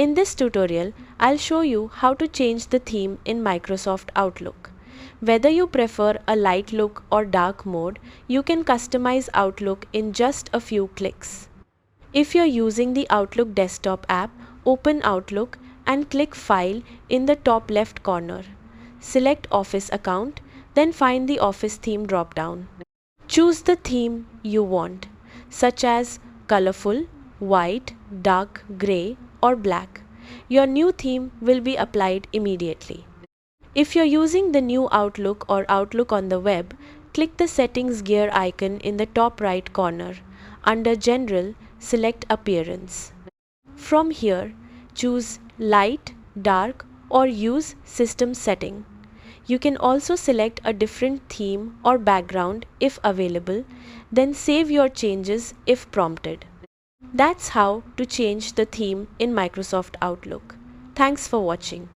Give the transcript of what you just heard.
In this tutorial, I'll show you how to change the theme in Microsoft Outlook. Whether you prefer a light look or dark mode, you can customize Outlook in just a few clicks. If you're using the Outlook desktop app, open Outlook and click File in the top left corner. Select Office Account, then find the Office Theme drop-down. Choose the theme you want, such as colorful, white, dark gray, or black. Your new theme will be applied immediately. If you're using the new Outlook or Outlook on the web, click the Settings gear icon in the top right corner. Under General, select Appearance. From here, choose Light, Dark, or use System Setting. You can also select a different theme or background if available, then save your changes if prompted. That's how to change the theme in Microsoft Outlook. Thanks for watching.